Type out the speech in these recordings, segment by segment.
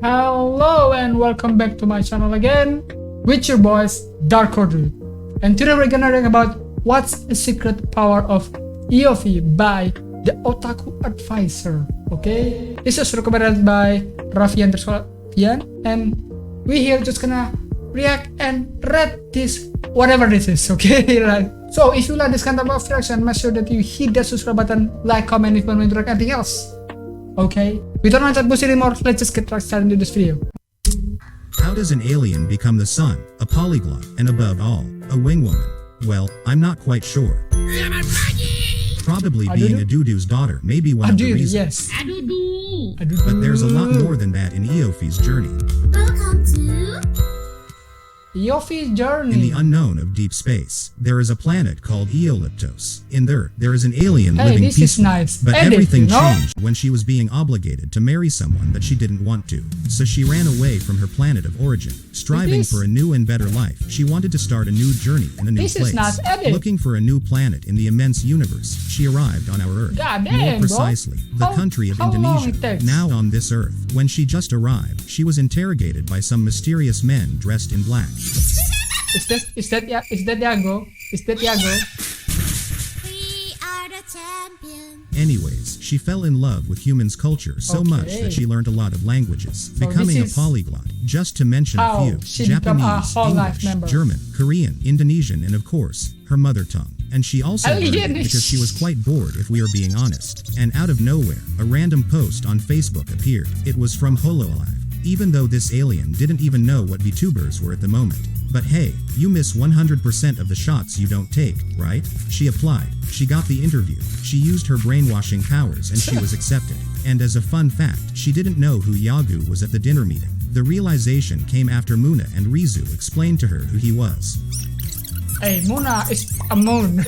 Hello and welcome back to my channel again with your boys Darkcore. And today we're gonna talk about what's the secret power of Iofi by the Otaku Advisor. Okay, this is recommended by Rafian and we here just gonna react and read this whatever this is. Okay, right? So if you like this kind of reaction, make sure that you hit that subscribe button, like, comment if you want to react anything else. Okay, we don't want to bullshit anymore. Let's just get started into this video. How does an alien become the sun, a polyglot, and above all, a wing woman? Well, I'm not quite sure. Probably being a Dudu's daughter may be one of the reasons. Yes. But there's a lot more than that in Iofi's journey. Welcome to Iofi's journey. In the unknown of deep space, there is a planet called Eoliptos. In there is an alien living this is peacefully. nice. But Edit, everything you know? changed when she was being obligated to marry someone that she didn't want to. So she ran away from her planet of origin, striving for a new and better life. She wanted to start a new journey in a new This place. is not edit. Looking for a new planet in the immense universe, she arrived on our Earth. God damn, More precisely, the country of Indonesia. Now on this Earth, when she just arrived, she was interrogated by some mysterious men dressed in black. Is that Yago? Is that Yago? We Are the Champion. Anyways, she fell in love with humans' culture so much that she learned a lot of languages, becoming a polyglot. Just to mention a few: she become a Japanese, Hololive English, member. German, Korean, Indonesian, and of course, her mother tongue. And she also learned it because she was quite bored, if we are being honest. And out of nowhere, a random post on Facebook appeared. It was from Hololive. Even though this alien didn't even know what vtubers were at the moment. But hey, you miss 100% of the shots you don't take, right? She applied, she got the interview, she used her brainwashing powers and she was accepted. And as a fun fact, she didn't know who Yagu was at the dinner meeting. The realization came after Muna and Rizu explained to her who he was. Hey, Muna is a moon.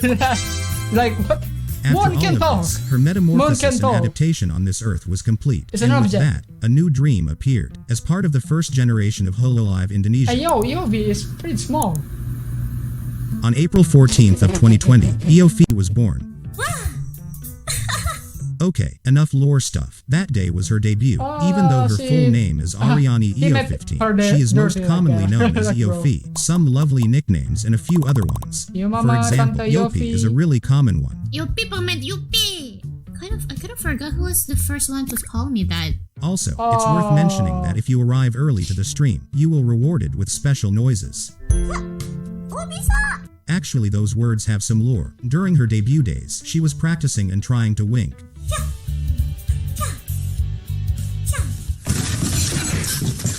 Like what? After Moon can all talk. of this, her metamorphosis and adaptation on this Earth was complete. It's an and with object. that, a new dream appeared. As part of the first generation of Hololive Indonesia. Hey yo, Iofi is pretty small. On April 14th of 2020, Iofi was born. Okay, enough lore stuff. That day was her debut. Even though her full name is Ariani Io15, she is most commonly known as Iofi, some lovely nicknames and a few other ones. For example, Yopi is a really common one. Yo people meant Yuppie. I kind of forgot who was the first one to call me that. Also, it's worth mentioning that if you arrive early to the stream, you will rewarded with special noises. Actually, those words have some lore. During her debut days, she was practicing and trying to wink.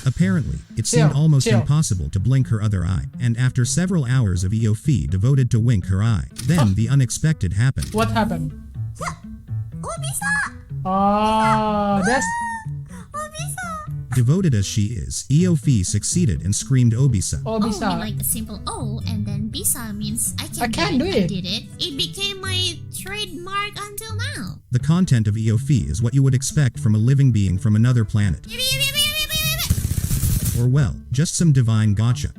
Apparently, it seemed almost impossible to blink her other eye, and after several hours of Iofi devoted to wink her eye, then the unexpected happened. What happened? That's Devoted as she is, Iofi succeeded and screamed Obisa. O mean like a simple O, and then Bisa means I can do it. I did it. It became my trademark until now. The content of Iofi is what you would expect from a living being from another planet. Or well, just some divine gotcha.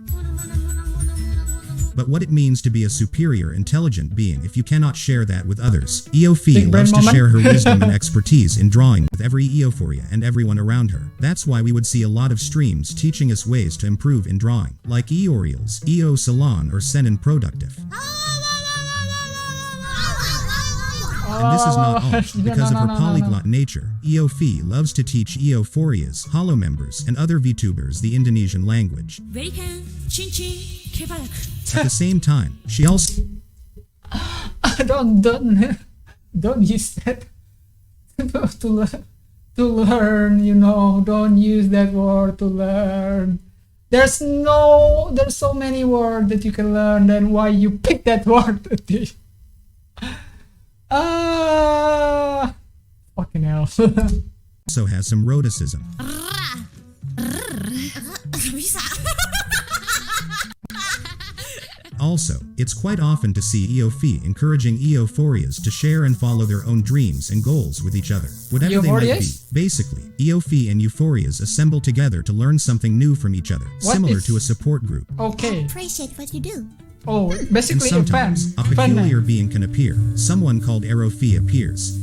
But what it means to be a superior intelligent being if you cannot share that with others. Iofi loves to share her wisdom and expertise in drawing with every Eophoria and everyone around her. That's why we would see a lot of streams teaching us ways to improve in drawing, like Eorials, Eo Salon or Senin Productive. And this is not all. Because of her polyglot nature, Iofi loves to teach Eophorias, Holo members, and other VTubers the Indonesian language. At the same time, she also don't use that to learn, you know. Don't use that word to learn. There's so many words that you can learn, then why you pick that word? Fucking hell. also has some rhoticism. Also, it's quite often to see Iofi encouraging Eophorias to share and follow their own dreams and goals with each other, whatever they might be. Basically, Iofi and Euphorias assemble together to learn something new from each other, similar to a support group. Okay. Appreciate what you do. Oh, basically and sometimes, a peculiar being can appear. Someone called Iofi appears.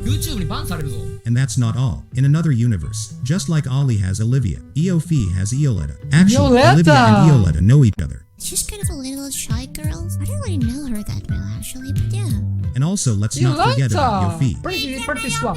YouTube にバンされるぞ。 And that's not all. In another universe, just like Ollie has Olivia, Iofi has Ioletta. Actually, Olivia and Ioletta know each other. She's kind of a little shy girl. I don't really know her that well, actually, but yeah. And also, let's not forget about Iofi. Pretty swap.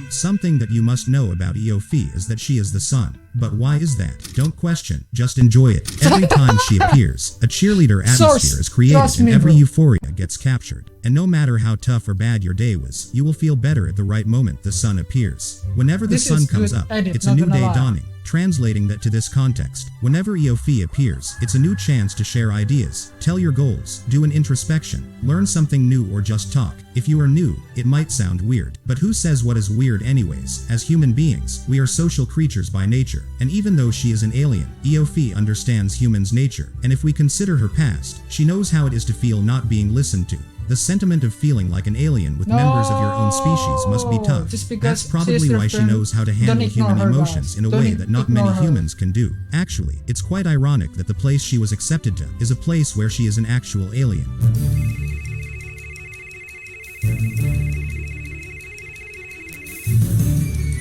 Something that you must know about Iofi is that she is the sun. But why is that? Don't question, just enjoy it. Every time she appears, a cheerleader atmosphere is created and every euphoria gets captured. And no matter how tough or bad your day was, you will feel better at the right moment the sun appears. Whenever the sun comes up, it's a new day dawning. Translating that to this context, whenever Iofi appears, it's a new chance to share ideas, tell your goals, do an introspection, learn something new or just talk. If you are new, it might sound weird, but who says what is weird anyways? As human beings, we are social creatures by nature, and even though she is an alien, Iofi understands humans' nature, and if we consider her past, she knows how it is to feel not being listened to. The sentiment of feeling like an alien with members of your own species must be tough. That's probably why she knows how to handle human emotions in a way that not many humans can do. Actually, it's quite ironic that the place she was accepted to is a place where she is an actual alien.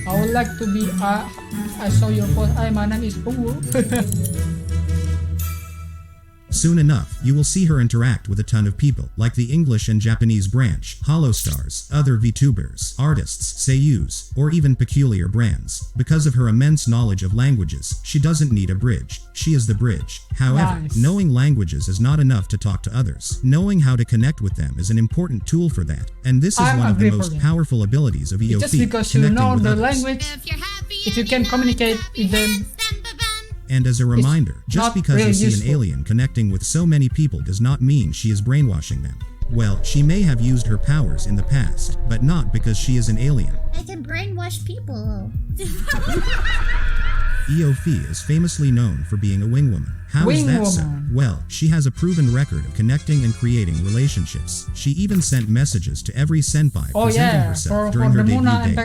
I would like to be. I saw your post. My name is Pungu. Soon enough, you will see her interact with a ton of people, like the English and Japanese branch, Holostars, other VTubers, artists, seiyus, or even peculiar brands. Because of her immense knowledge of languages, she doesn't need a bridge. She is the bridge. However, knowing languages is not enough to talk to others. Knowing how to connect with them is an important tool for that. And this is one of the most powerful abilities of Iofi. Just because you know the language, if you can communicate with them. And as a reminder, just because you see an alien connecting with so many people does not mean she is brainwashing them. Well, she may have used her powers in the past, but not because she is an alien. I can brainwash people. Iofi is famously known for being a wingwoman. How is that so? Well, she has a proven record of connecting and creating relationships. She even sent messages to every senpai presenting herself during her debut days.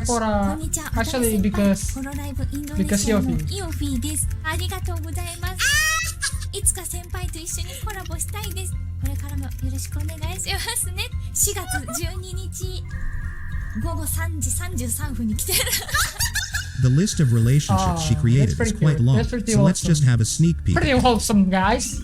Actually, because Iofi. ありがとうございます。いつか先輩と一緒にコラボしたいです。これからもよろしくお願いしますね。4月12日午後3時33分に来てる。The list of relationships she created is quite long, so let's just have a sneak peek. Pretty wholesome, guys.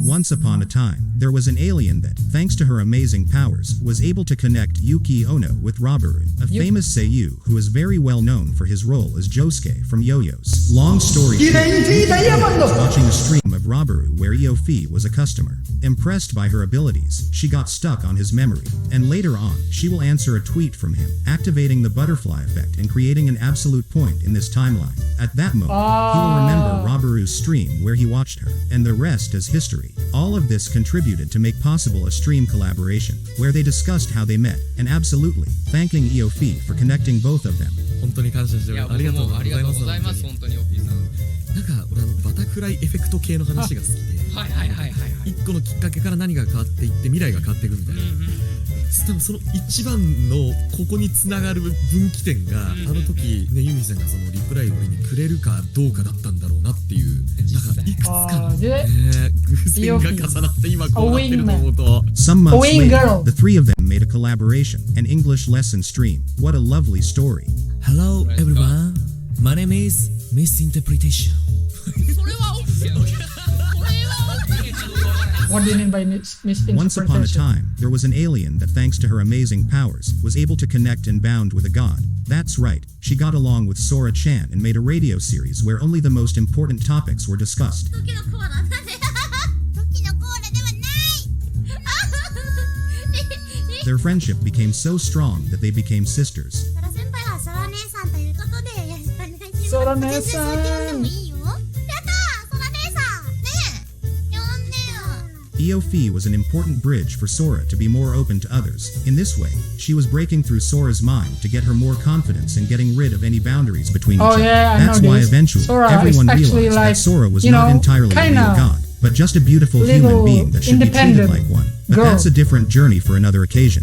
Once upon a time, there was an alien that, thanks to her amazing powers, was able to connect Yuki Ono with Rabaru, a famous seiyu who is very well known for his role as Josuke from Yo-Yo's. Long story short, I was watching a stream of Rabaru where Iofi was a customer. Impressed by her abilities, she got stuck on his memory, and later on, she will answer a tweet from him, activating the butterfly effect and creating an absolute point in this timeline. At that moment, he will remember Rabaru's stream where he watched her, and the rest is history. All of this contributed to make possible a stream collaboration, where they discussed how they met, and absolutely, thanking Iofi for connecting both of them. 本当に感謝してる。ありがとうございます。本当にオピーさん。なんか俺バタフライエフェクト系の話が好きで、一個のきっかけから何が変わっていって未来が変わっていくみたいな。多分その一番のここにつながる分岐点が、あの時ねユミさんがそのリプライを俺にくれるかどうかだったんだろうなっていう、なんかいくつかの偶然が重なって今こうなってると思うと。Some months later, the three of them made a collaboration, an English lesson stream. What a lovely story. Hello everyone, my name is Misinterpretation. What do you mean by misinterpretation? Once upon a time, there was an alien that, thanks to her amazing powers, was able to connect and bound with a god. That's right, she got along with Sora-chan and made a radio series where only the most important topics were discussed. Their friendship became so strong that they became sisters. Sora-san! Iofi was an important bridge for Sora to be more open to others. In this way, she was breaking through Sora's mind to get her more confidence and getting rid of any boundaries between each other. That's why eventually, everyone realized that Sora was not entirely a real god, but just a beautiful human being that should be treated like one. But that's a different journey for another occasion.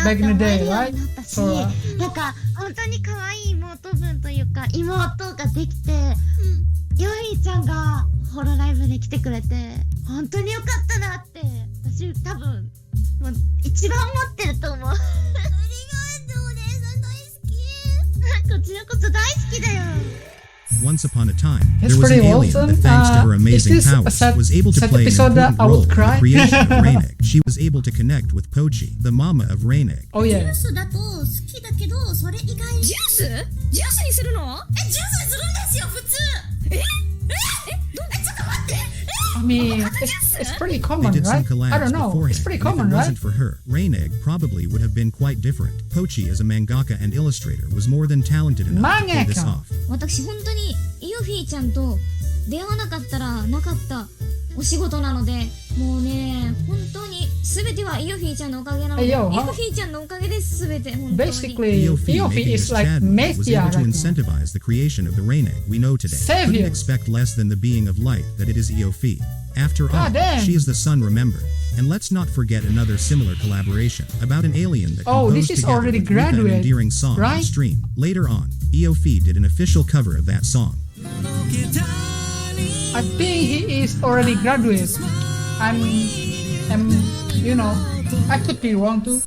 Back in the day, right? Sora. なんか本当に可愛い妹分というか妹ができて、ヨイちゃんがホロライブに来てくれて本当に良かったなって私私多分もう一番持ってると思う。ありがとう、お姉さん大好き。こちらこそ大好きだよ。Once upon a time, It's there was an pretty alien awesome. that, thanks to her amazing is this a powers, sad- was able to sad play an episode that important I would role in the cry? creation of Raineg. She was able to connect with Pochi, the mama of Raineg. Oh ジ yeah. ュースだと好きだけど、それ以外にジュースジュースにするの？ジュースにするんですよ、普通。ちょっと待って。 I mean, it's pretty They common, did some right? I don't collabs know. beforehand, It's pretty and if common, it right? wasn't for her, Raineg probably would have been quite different. Pochi as a mangaka and illustrator was more than talented enough to pull this Mangaka. off. 私本当にイオフィーちゃんと出会わなかったらなかったお仕事なので、もうね本当に全てはイオフィーちゃんのおかげなので、 Hey, イ yo, オ huh? フィーちゃんのおかげです全て本当に。 Basically, Iofi Iofi making is this like Chad movie was Messia able to right now. incentivize the creation of the Raineg we know today. Savior. Couldn't expect less than the being of light that it is Iofi. After all, God damn. she is the sun remembered. And let's not forget another similar collaboration about an alien that Oh, composed this is together already with Rika an graduate, endearing song right? on stream. Later on, Iofi did an official cover of that song. I think he is already graduate. I'm you know, I could be wrong too.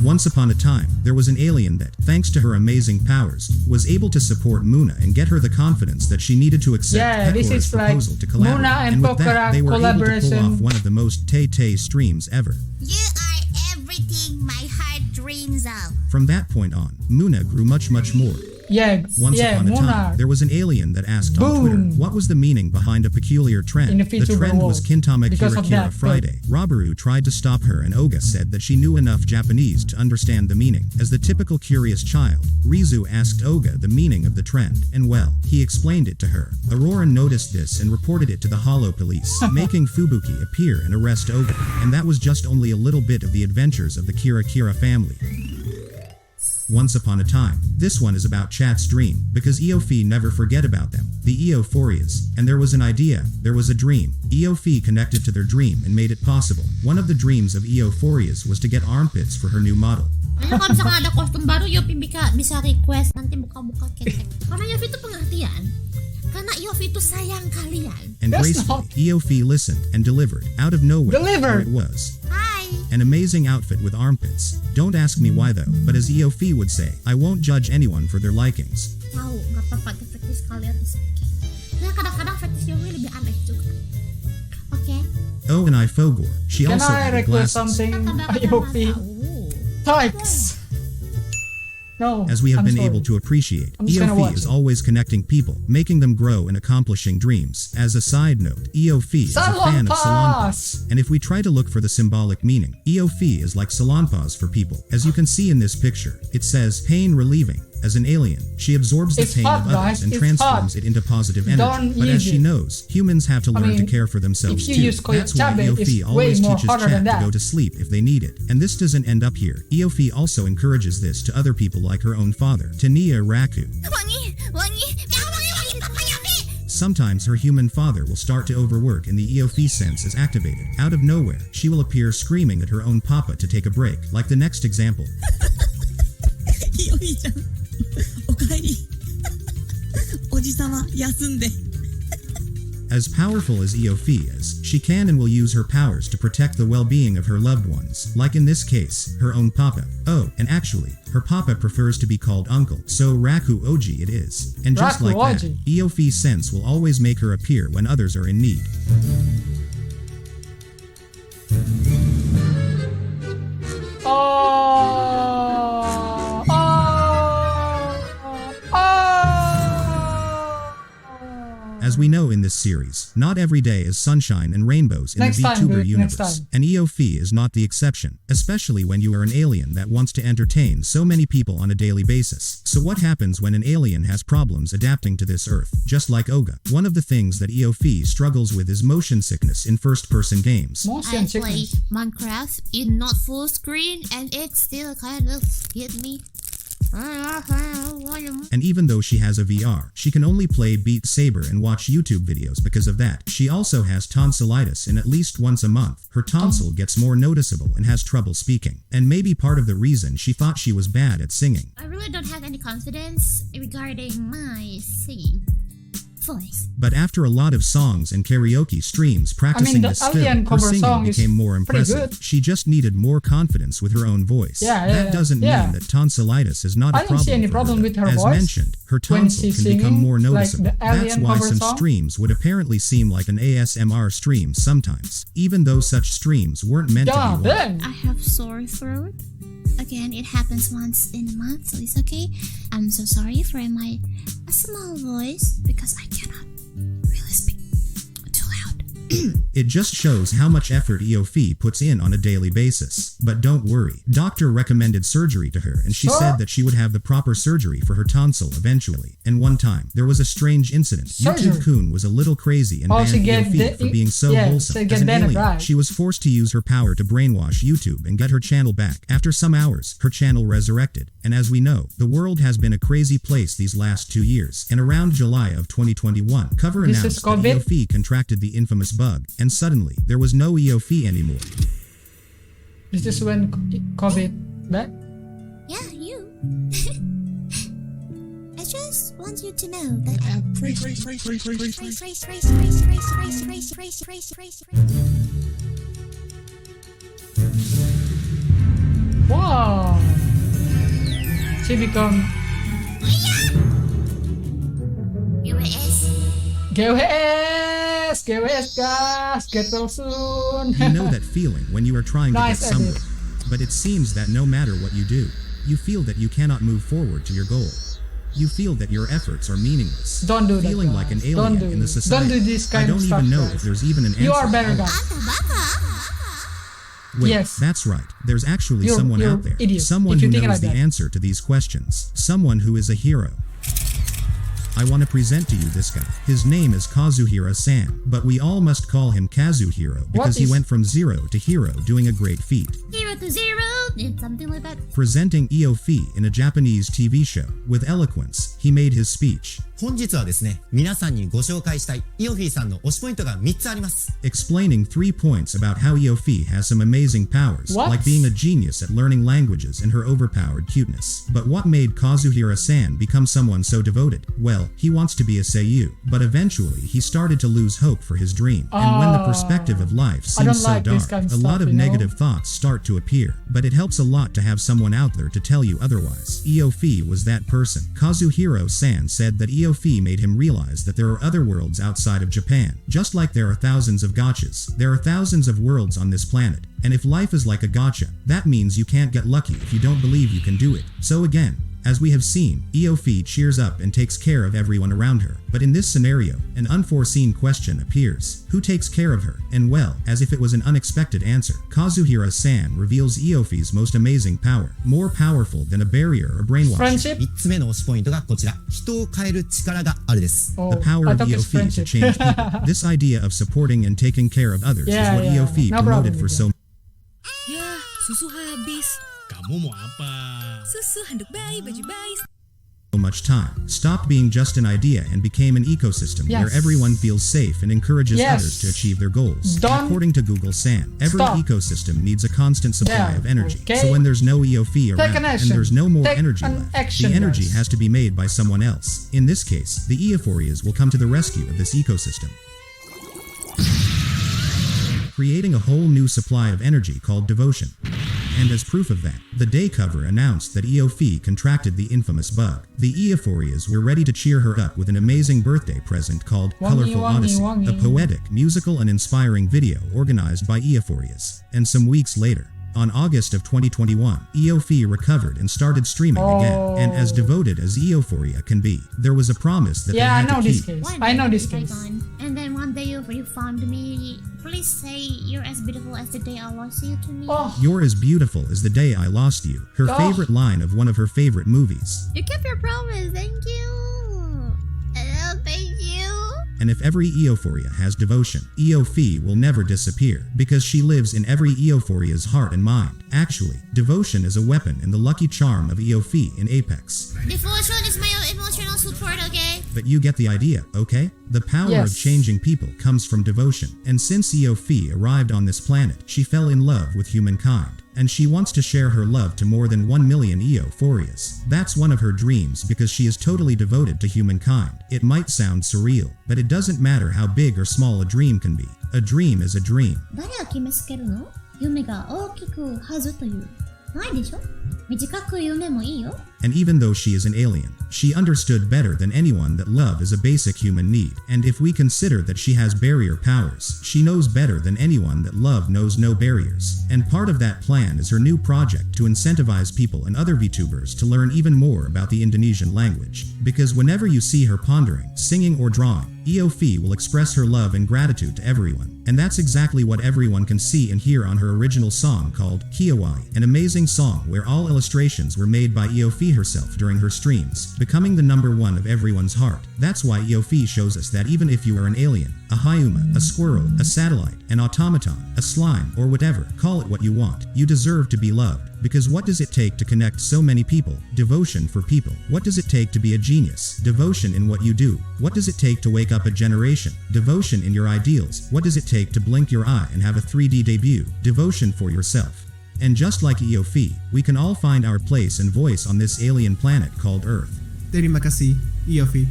Once upon a time, there was an alien that, thanks to her amazing powers, was able to support Muna and get her the confidence that she needed to accept Yeah, this Pekor's is like proposal to collaborate. Muna and with that, Pokora they were able to pull collaboration. off one of the most Tay-Tay streams ever. You are everything my heart dreams of. From that point on, Muna grew much more. Yeah, Once yeah, upon a time, Mona. there was an alien that asked on Twitter Boom. what was the meaning behind a peculiar trend. In the The VTuber trend was world. Kintama Because Kira of Kira that, Friday. Robaru tried to stop her and Oga said that she knew enough Japanese to understand the meaning. As the typical curious child, Rizu asked Oga the meaning of the trend, and well, he explained it to her. Auroran noticed this and reported it to the Holo police, making Fubuki appear and arrest Oga. And that was just only a little bit of the adventures of the Kira Kira family. Once upon a time, this one is about Chat's dream, because Iofi never forget about them, the Eophorias, and there was an idea, there was a dream. Iofi connected to their dream and made it possible. One of the dreams of Eophorias was to get armpits for her new model. Ano kalau misalkan ada kostum baru, Yofi bisa request nanti buka-buka ketek. Karena Yofi itu pengertian. Karena Yofi itu sayang kalian. And That's gracefully, not- Iofi listened and delivered, out of nowhere. Delivered. It was Hai. an amazing outfit with armpits. Don't ask me why though, but as Iofi would say, I won't judge anyone for their likings. Tahu, nggak apa-apa, itu fetish kalian is okay. Nah, kadang-kadang fetish Yofi lebih aneh juga. Oke. Oh, and Ifogor. She Can also I added request glasses. something? Kadang-kadang Iofi. nggak tahu. Thanks. No, As we have I'm been sorry. able to appreciate, I'm just gonna Iofi watch is it. always connecting people, making them grow and accomplishing dreams. As a side note, Iofi is a fan of Salonpas! Salonpas. And if we try to look for the symbolic meaning, Iofi is like Salonpas for people. As you can see in this picture, it says pain relieving. As an alien, she absorbs the It's pain hot, of others guys. and It's transforms hot. it into positive energy. Don't But as use she it. knows, humans have to learn to mean, care for themselves if you too. use That's why Koyachabe, Iofi it's always way more teaches hotter Chat than to that. go to sleep if they need it. And this doesn't end up here. Iofi also encourages this to other people like her own father, Tania Raku. Wangi, jangan wangi, Papa Yofi. Sometimes her human father will start to overwork and the Iofi sense is activated. Out of nowhere, she will appear screaming at her own papa to take a break, like the next example. ひよひちゃんおかえりおじさま休んで As powerful as Iofi is, she can and will use her powers to protect the well-being of her loved ones, like in this case, her own papa. Oh, and actually, her papa prefers to be called uncle, so Raku Oji it is. And just Raku like that, Oji. Iofi's sense will always make her appear when others are in need. As we know in this series, not every day is sunshine and rainbows in Next the time, VTuber dude, next universe, time. and Iofi is not the exception, especially when you are an alien that wants to entertain so many people on a daily basis. So what happens when an alien has problems adapting to this earth? Just like Oga, one of the things that Iofi struggles with is motion sickness in first-person games. Motion I play sickness. Minecraft in not full screen and it still kind of hit me. And even though she has a VR, she can only play Beat Saber and watch YouTube videos because of that. She also has tonsillitis and at least once a month, her tonsil gets more noticeable and has trouble speaking. And maybe part of the reason she thought she was bad at singing. I really don't have any confidence regarding my singing. voice. But after a lot of songs and karaoke streams practicing the this skill, Alien her cover singing song is became more pretty impressive. good. She just needed more confidence with her own voice. That doesn't mean that tonsillitis is not a I don't see any problem for her. with her As voice mentioned, her when tonsil she's can become singing, more like noticeable. the Alien That's why cover some song. streams would apparently seem like an ASMR stream sometimes, even though such streams weren't meant to be one. I have sore throat. Again, it happens once in a month, so it's okay. I'm so sorry for my small voice because I cannot really speak too loud. It just shows how much effort Iofi puts in on a daily basis. But don't worry, doctor recommended surgery to her and she said that she would have the proper surgery for her tonsil eventually. And one time, there was a strange incident. YouTube-kun was a little crazy and banned Iofi for being so wholesome. As an alien, she was forced to use her power to brainwash YouTube and get her channel back. After some hours, her channel resurrected. And as we know, the world has been a crazy place these last 2 years. And around July of 2021, Cover announced that Iofi contracted the infamous bug, and suddenly, there was no Iofi anymore. Is this when COVID back? Yeah, you. I just want you to know that Wow! She become GWS guys, get well soon. You know that feeling when you are trying to get somewhere, but it seems that no matter what you do, you feel that you cannot move forward to your goal. You feel that your efforts are meaningless. Don't do that. Feeling like an alien in the society. Don't do this kind of stuff. I don't even know if there's even an answer. You are better guys. Wait, yes. That's right. There's actually someone out there. Idiot. Someone who knows the answer to these questions. Someone who is a hero. I want to present to you this guy. His name is Kazuhira-san, but we all must call him Kazuhiro because he went from zero to hero doing a great feat. 0 to 0, something like that. Presenting Iofi in a Japanese TV show. With eloquence, he made his speech. 本日はですね、皆さんにご紹介したいイオフィーさんの推しポイントが3つあります。 Explaining 3 points about how Iofi has some amazing powers, like being a genius at learning languages and her overpowered cuteness. But what made Kazuhira-san become someone so devoted? Well, he wants to be a seiyuu, but eventually he started to lose hope for his dream. And when the perspective of life seems so dark, a lot of negative thoughts start to appear. But it helps a lot to have someone out there to tell you otherwise. Iofi was that person. Kazuhiro-san said that Iofi made him realize that there are other worlds outside of Japan. Just like there are thousands of gachas, there are thousands of worlds on this planet. And if life is like a gacha, that means you can't get lucky if you don't believe you can do it. So again, as we have seen, Iofi cheers up and takes care of everyone around her. But in this scenario, an unforeseen question appears. Who takes care of her? And well, as if it was an unexpected answer, Kazuhira-san reveals Iofi's most amazing power. More powerful than a barrier or brainwashing. 3つ目の推しポイントがこちら。人を変える力があるです。The power of Iofi to change people. This idea of supporting and taking care of others is what Iofi promoted for so Ya, susu habis. Kamu mau apa? Susu, handuk bayi, baju bayi. much time, stopped being just an idea and became an ecosystem where everyone feels safe and encourages others to achieve their goals. According to Google San, every ecosystem needs a constant supply of energy. So when there's no Iofi around and there's no more energy left, the energy has to be made by someone else. In this case, the Eophorias will come to the rescue of this ecosystem, creating a whole new supply of energy called devotion. And as proof of that, the day cover announced that Iofi contracted the infamous bug. The Eophorias were ready to cheer her up with an amazing birthday present called Colorful Odyssey, a poetic, musical and inspiring video organized by Eophorias. And some weeks later, on August of 2021, Iofi recovered and started streaming again. And as devoted as Eophoria can be, there was a promise that they had to keep. I know this case. And then one day you found me. Please say you're as beautiful as the day I lost you to me. You're as beautiful as the day I lost you. Her favorite line of one of her favorite movies. You kept your promise. Thank you. Thank you. And if every Eophoria has devotion, Iofi will never disappear, because she lives in every Eophoria's heart and mind. Actually, devotion is a weapon and the lucky charm of Iofi in Apex. Devotion is my emotional support, okay? But you get the idea, okay? The power of changing people comes from devotion, and since Iofi arrived on this planet, she fell in love with humankind. and she wants to share her love to more than 1 million Iophorias. That's one of her dreams because she is totally devoted to humankind. It might sound surreal, but it doesn't matter how big or small a dream can be. A dream is a dream. 誰が決めつけるの？夢が大きくはずという。ないでしょ？短く夢もいいよ。 And even though she is an alien, she understood better than anyone that love is a basic human need. And if we consider that she has barrier powers, she knows better than anyone that love knows no barriers. And part of that plan is her new project to incentivize people and other VTubers to learn even more about the Indonesian language. Because whenever you see her pondering, singing or drawing, Iofi will express her love and gratitude to everyone. And that's exactly what everyone can see and hear on her original song called Kiawai, an amazing song where all illustrations were made by Iofi herself during her streams, becoming the #1 of everyone's heart. That's why Iofi shows us that even if you are an alien, a hyuma, a squirrel, a satellite, an automaton, a slime, or whatever, call it what you want, you deserve to be loved. Because what does it take to connect so many people? Devotion for people. What does it take to be a genius? Devotion in what you do. What does it take to wake up a generation? Devotion in your ideals. What does it take to blink your eye and have a 3D debut? Devotion for yourself. And just like Iofi, we can all find our place and voice on this alien planet called Earth. Terima kasih, Iofi.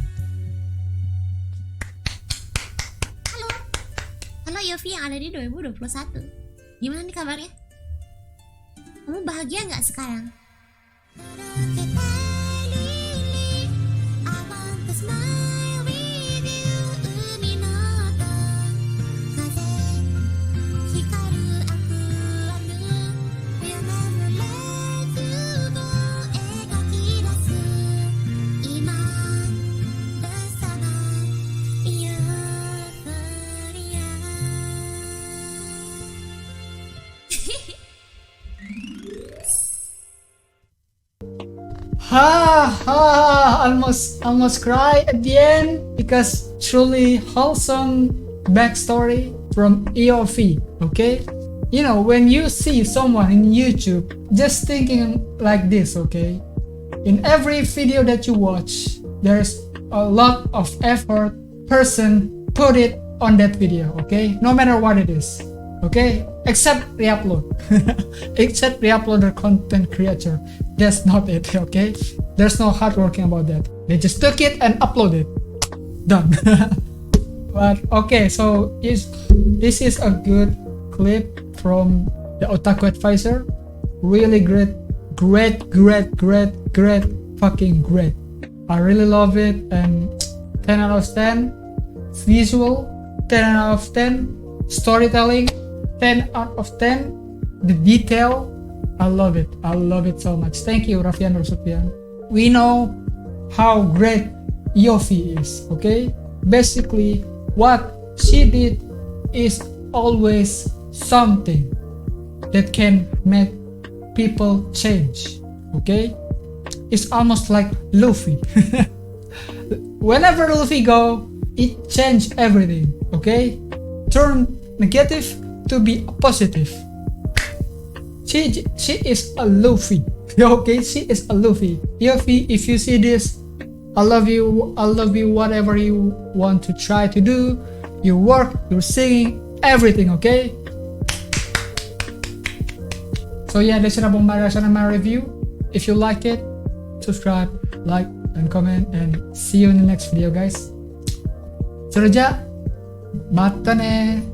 Halo Iofi yang ada di 2021. Gimana nih kabarnya? Kamu bahagia nggak sekarang? Almost cry at the end because truly wholesome backstory from Iofi. Okay, you know, when you see someone in YouTube just thinking like this, okay, in every video that you watch there's a lot of effort person put it on that video, okay, no matter what it is, okay, except re-upload. Except re-uploader content creator, that's not it, okay, there's no hard working about that. They just took it and uploaded, done. But okay, so this is a good clip from the Otaku Advisor. Really great, fucking great. I really love it, and 10 out of 10 visual, 10 out of 10 storytelling, 10 out of 10 the detail. I love it so much. Thank you, Raffian Rosupian. We know how great Iofi is, okay? Basically, what she did is always something that can make people change, okay? It's almost like Luffy. Whenever Luffy go, it changed everything, okay? Turn negative to be positive. She is a Luffy. Okay, she is a Luffy. Iofi, if you see this, I love you, whatever you want to try to do, your work, your singing, everything, okay? So yeah, that's it about my review. If you like it, subscribe, like, and comment, and see you in the next video, guys. So ja, mata ne.